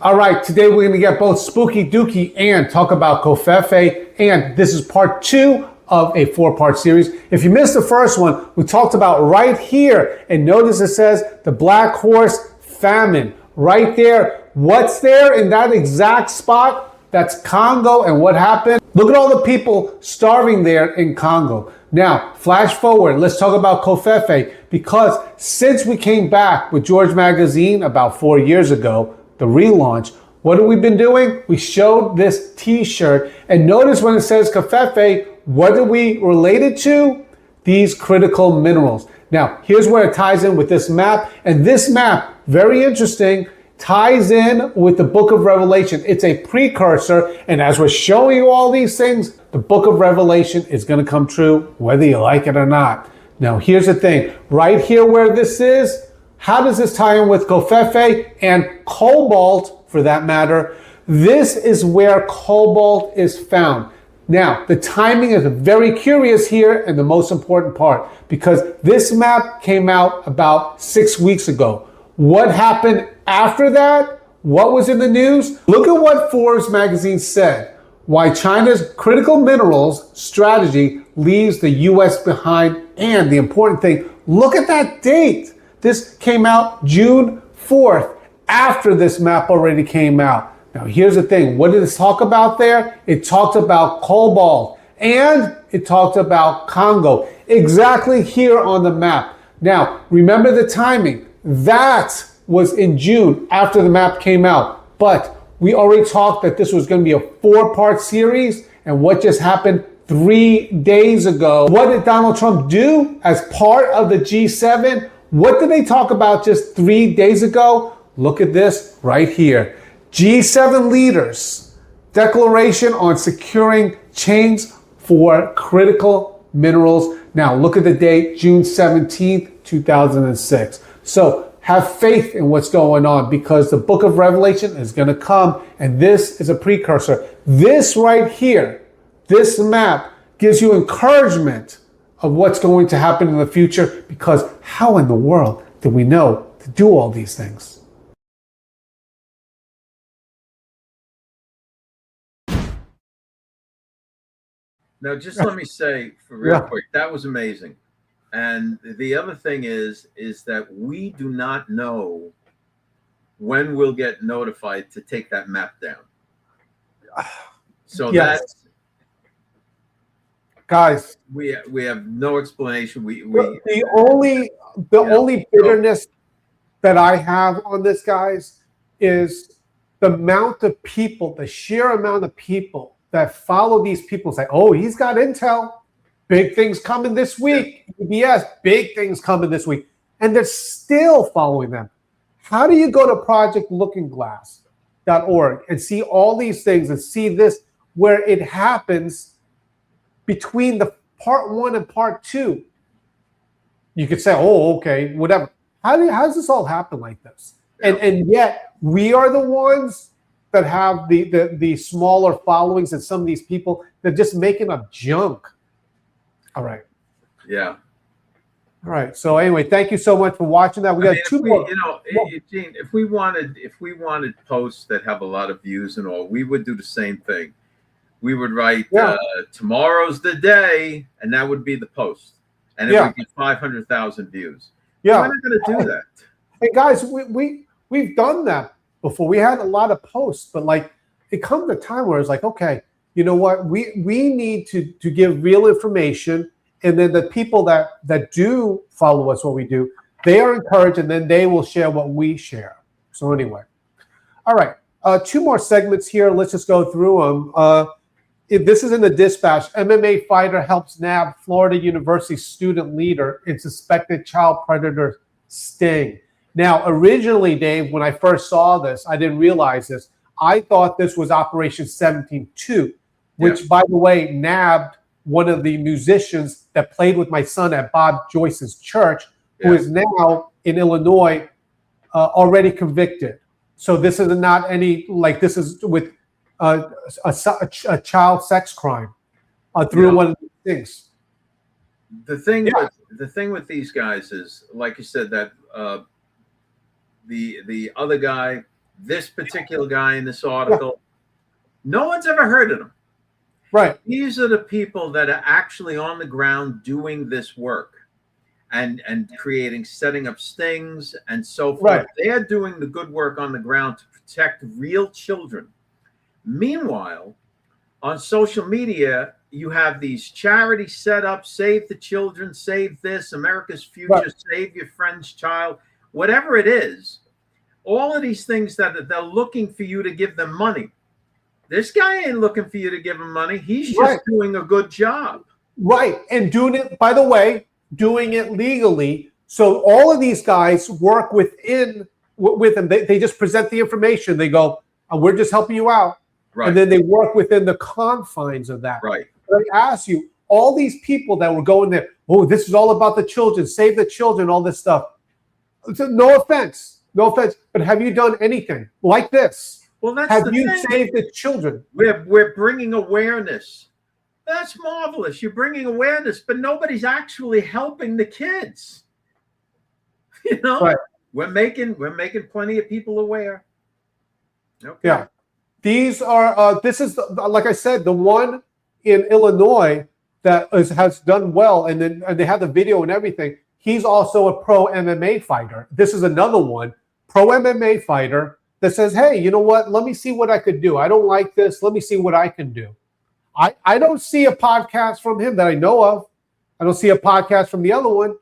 All right, today we're going to get both Spooky Dookie and talk about Covfefe, and this is part 2 of a 4-part series. If you missed the first one, we talked about right here, and notice it says the Black Horse Famine. Right there. What's there in that exact spot? That's Congo, and what happened? Look at all the people starving there in Congo. Now, flash forward, let's talk about Covfefe, because since we came back with George Magazine about 4 years ago, the relaunch, what have we been doing? We showed this t-shirt, and notice when it says Covfefe, what are we related to? These critical minerals. Now, here's where it ties in with this map, and this map, very interesting, ties in with the book of Revelation. It's a precursor, and as we're showing you all these things, the book of Revelation is going to come true whether you like it or not. Now, here's the thing. Right here where this is, how does this tie in with Covfefe and cobalt, for that matter? This is where cobalt is found. Now, the timing is very curious here, and the most important part, because this map came out about 6 weeks ago. What happened after that? What was in the news? Look at what Forbes magazine said. Why China's critical minerals strategy leaves the U.S. behind. And the important thing, look at that date. This came out June 4th, after this map already came out. Now, here's the thing. What did it talk about there? It talked about cobalt, and it talked about Congo, exactly here on the map. Now, remember the timing. That was in June after the map came out. But we already talked that this was going to be a 4-part series. And what just happened 3 days ago? What did Donald Trump do as part of the G7? What did they talk about just 3 days ago? Look at this right here. G7 leaders, declaration on securing chains for critical minerals. Now, look at the date, June 17th, 2006. So have faith in what's going on, because the book of Revelation is going to come, and this is a precursor. This right here, this map gives you encouragement of what's going to happen in the future, because how in the world do we know to do all these things? Now, just let me say for real quick, that was amazing. And the other thing is that we do not know when we'll get notified to take that map down. So that's, guys, we have no explanation. The only bitterness that I have on this, guys, is the amount of people, the sheer amount of people that follow these people and say, oh, he's got intel. Big things coming this week. Yes, big things coming this week. And they're still following them. How do you go to projectlookingglass.org and see all these things and see this where it happens between the part 1 and part 2? You could say, oh, okay, whatever. How does this all happen like this? And yet we are the ones that have the smaller followings, and some of these people, they're just making up junk. All right. Yeah. All right. So anyway, thank you so much for watching that. We got 2 more. You know, Gene, if we wanted posts that have a lot of views and all, we would do the same thing. We would write tomorrow's the day, and that would be the post, and it would get 500,000 views. Yeah. We're not going to do that. Hey guys, we've done that before. We had a lot of posts, but like it comes a time where it's like, okay, you know what? We need to give real information, and then the people that do follow us, what we do, they are encouraged, and then they will share what we share. So anyway, all right, 2 more segments here. Let's just go through them. This is in the Dispatch. MMA fighter helps nab Florida University student leader in suspected child predator sting. Now, originally, Dave, when I first saw this, I didn't realize this. I thought this was Operation 17-2, which, by the way, nabbed one of the musicians that played with my son at Bob Joyce's church, who is now in Illinois, already convicted. So this is not any, like, this is with a child sex crime through one of these things. The thing with these guys is, like you said, that the other guy, this particular guy in this article, no one's ever heard of them. Right. These are the people that are actually on the ground doing this work and creating, setting up stings and so forth. Right. They are doing the good work on the ground to protect real children. Meanwhile, on social media, you have these charities set up, Save the Children, Save This, America's Future, Save Your Friend's Child, whatever it is. All of these things that they're looking for you to give them money. This guy ain't looking for you to give him money. He's just doing a good job. Right. And doing it, by the way, doing it legally. So all of these guys work with them. They just present the information. They go, we're just helping you out. Right. And then they work within the confines of that. Right. But I ask you, all these people that were going there, oh, this is all about the children, save the children, all this stuff. So no offense, but have you done anything like this? Well, that's have you saved the children? We're bringing awareness. That's marvelous. You're bringing awareness, but nobody's actually helping the kids. You know, right. We're making plenty of people aware. Okay. Yeah, these are. This is like I said, the one in Illinois that has done well, and they have the video and everything. He's also a pro MMA fighter. This is another one, pro MMA fighter, that says, hey, you know what? Let me see what I could do. I don't like this. Let me see what I can do. I don't see a podcast from him that I know of. I don't see a podcast from the other one.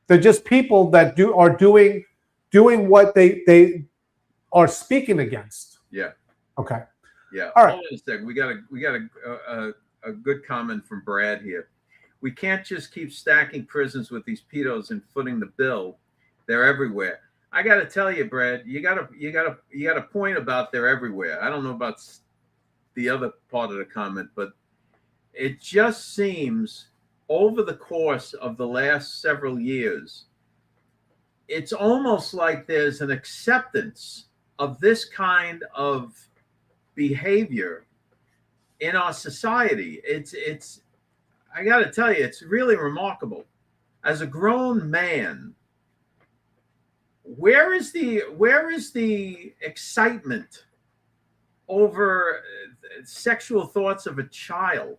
They're just people that are doing what they are speaking against. Yeah. Okay. Yeah. All right. Hold on a second. We got a good comment from Brad here. We can't just keep stacking prisons with these pedos and footing the bill. They're everywhere. I got to tell you, Brad, you got a point about they're everywhere. I don't know about the other part of the comment, but it just seems over the course of the last several years, it's almost like there's an acceptance of this kind of behavior in our society. It's I got to tell you, it's really remarkable. As a grown man, where is the excitement over sexual thoughts of a child?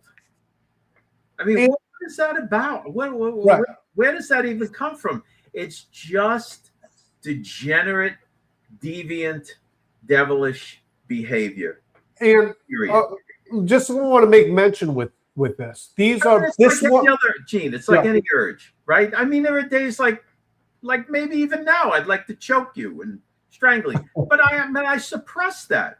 I mean, what is that about? Where does that even come from? It's just degenerate, deviant, devilish behavior. And just want to make mention with this. These are this like one, Gene. It's like any urge, right? I mean, there are days like maybe even now, I'd like to choke you and strangle you, but I suppress that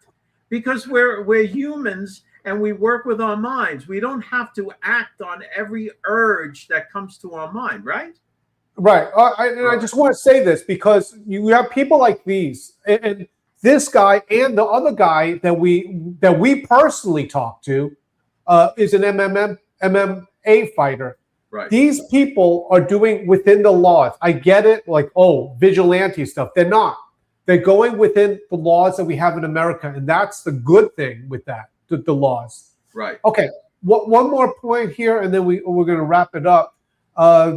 because we're humans and we work with our minds. We don't have to act on every urge that comes to our mind, right? Right. I just want to say this because you have people like these, and this guy and the other guy that we personally talked to is an MMA fighter. Right. These people are doing within the laws. I get it, like, oh, vigilante stuff. They're not. They're going within the laws that we have in America, and that's the good thing with that, the laws. Right. Okay. One more point here, and then we're going to wrap it up.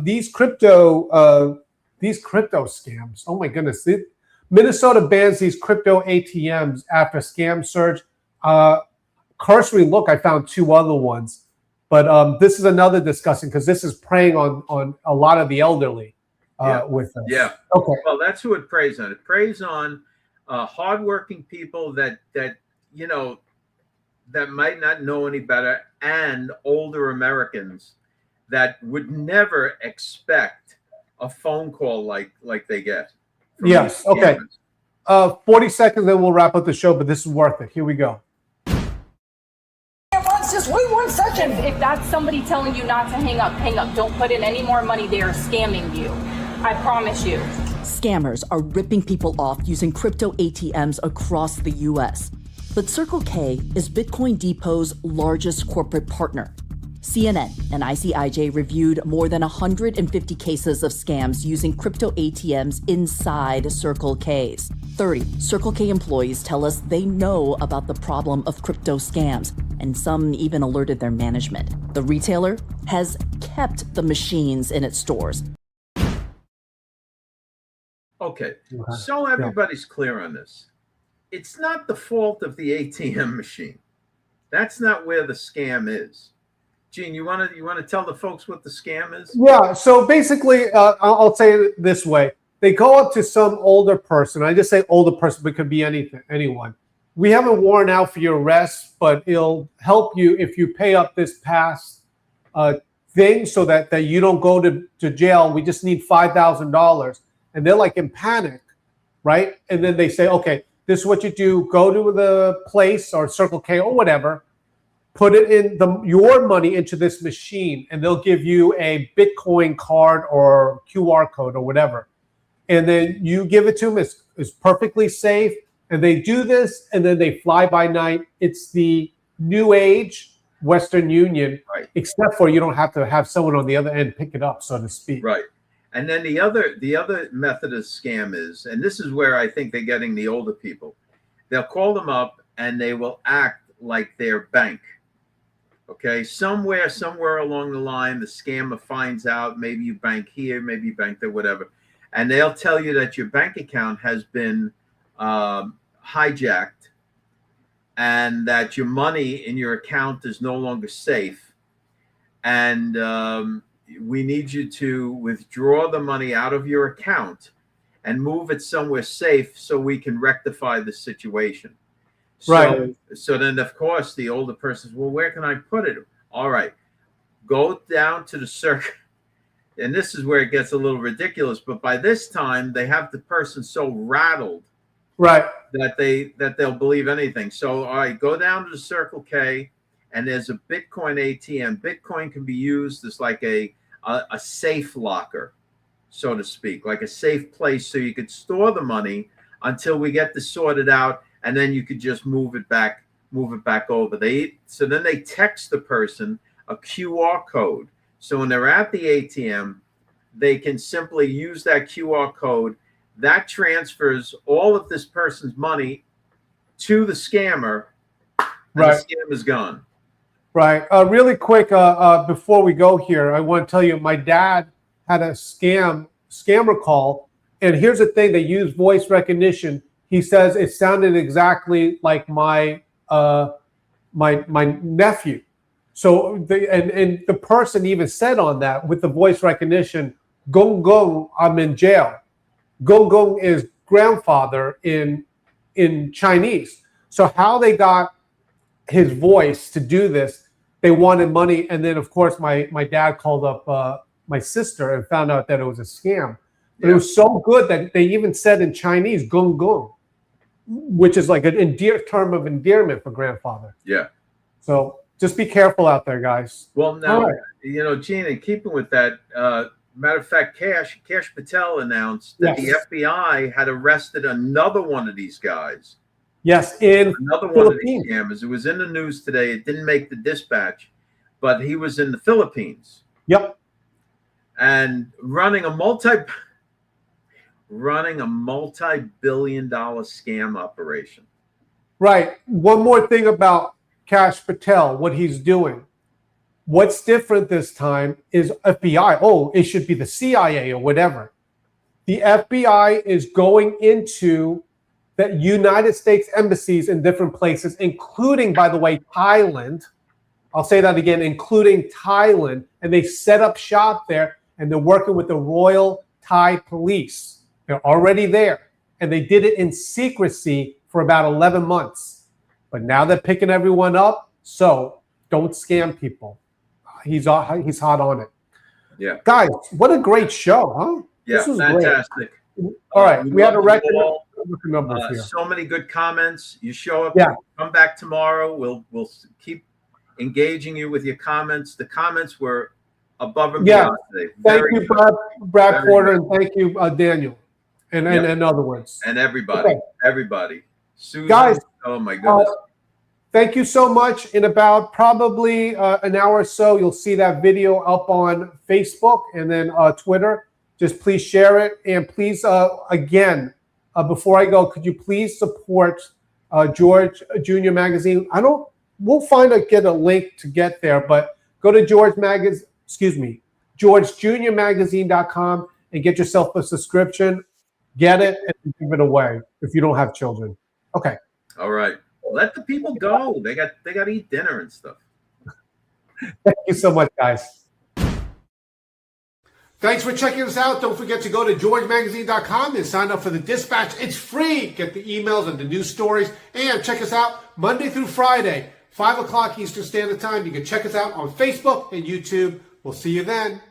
These crypto scams. Oh my goodness. Minnesota bans these crypto ATMs after scam surge. Cursory look, I found two other ones, but this is another discussion because this is preying on a lot of the elderly with this. Yeah. Okay. Well, that's who it preys on. It preys on hardworking people that might not know any better, and older Americans that would never expect a phone call like they get. Yes. Okay. 40 seconds, then we'll wrap up the show, but this is worth it. Here we go. If that's somebody telling you not to hang up. Don't put in any more money. They are scamming you. I promise you. Scammers are ripping people off using crypto ATMs across the U.S. But Circle K is Bitcoin Depot's largest corporate partner. CNN and ICIJ reviewed more than 150 cases of scams using crypto ATMs inside Circle K's. 30 Circle K employees tell us they know about the problem of crypto scams, and some even alerted their management. The retailer has kept the machines in its stores. Okay, so everybody's clear on this. It's not the fault of the ATM machine. That's not where the scam is. Gene, you want to tell the folks what the scam is? Yeah. So basically, I'll say it this way: they go up to some older person. I just say older person, but it could be anyone. We have a warrant out for your arrest, but it'll help you if you pay up this past thing, so that you don't go to jail. We just need $5,000, and they're like in panic, right? And then they say, okay, this is what you do: go to the place or Circle K or whatever. Put it in your money into this machine, and they'll give you a Bitcoin card or QR code or whatever. And then you give it to them. It's perfectly safe. And they do this, and then they fly by night. It's the new age Western Union, right, except for you don't have to have someone on the other end pick it up, so to speak. Right. And then the other method of scam is, and this is where I think they're getting the older people. They'll call them up, and they will act like their bank. Okay, somewhere along the line, the scammer finds out, maybe you bank here, maybe you bank there, whatever. And they'll tell you that your bank account has been hijacked and that your money in your account is no longer safe. And we need you to withdraw the money out of your account and move it somewhere safe so we can rectify the situation. Right. So then, of course, the older person says, well, where can I put it? All right, go down to the circle. And this is where it gets a little ridiculous. But by this time, they have the person so rattled, right, that they'll believe anything. So, all right, go down to the Circle K, and there's a Bitcoin ATM. Bitcoin can be used as like a safe locker, so to speak, like a safe place so you could store the money until we get this sorted out. And then you could just move it back over. So then they text the person a QR code. So when they're at the ATM, they can simply use that QR code. That transfers all of this person's money to the scammer, and right, the scam is gone. Right. Really quick, before we go here, I want to tell you, my dad had a scammer call, and here's the thing: they use voice recognition. He says it sounded exactly like my nephew. So the person even said on that with the voice recognition, "Gong Gong, I'm in jail." Gong Gong is grandfather in Chinese. So how they got his voice to do this, they wanted money, and then of course my dad called up my sister and found out that it was a scam. But it was so good that they even said in Chinese, "Gong Gong," which is like an term of endearment for grandfather. Yeah. So just be careful out there, guys. Well, now, Gene, in keeping with that, matter of fact, Cash Patel announced that the FBI had arrested another one of these guys. Yes, in another one of these scammers. It was in the news today. It didn't make the dispatch, but he was in the Philippines. Yep. And running a multi-billion-dollar scam operation. Right. One more thing about Cash Patel, what he's doing. What's different this time is FBI. Oh, it should be the CIA or whatever. The FBI is going into the United States embassies in different places, including, by the way, Thailand. I'll say that again, including Thailand. And they set up shop there, and they're working with the Royal Thai Police. They're already there, and they did it in secrecy for about 11 months. But now they're picking everyone up, so don't scam people. He's hot on it. Yeah. Guys, what a great show, huh? Yeah, this was fantastic. Great. All right, we had a record numbers here. So many good comments. You show up, come back tomorrow. We'll keep engaging you with your comments. The comments were above and beyond today. Thank you, Brad Porter, and thank you, Daniel. And in other words. And everybody. Susan, guys, oh my goodness. Thank you so much. In about probably an hour or so, you'll see that video up on Facebook and then Twitter. Just please share it. And please, again, before I go, could you please support George Junior Magazine? We'll get a link to get there, but go to GeorgeJuniorMagazine.com and get yourself a subscription. Get it and give it away if you don't have children. Okay. All right. Let the people go. They got to eat dinner and stuff. Thank you so much, guys. Thanks for checking us out. Don't forget to go to GeorgeMagazine.com and sign up for the Dispatch. It's free. Get the emails and the news stories. And check us out Monday through Friday, 5 o'clock Eastern Standard Time. You can check us out on Facebook and YouTube. We'll see you then.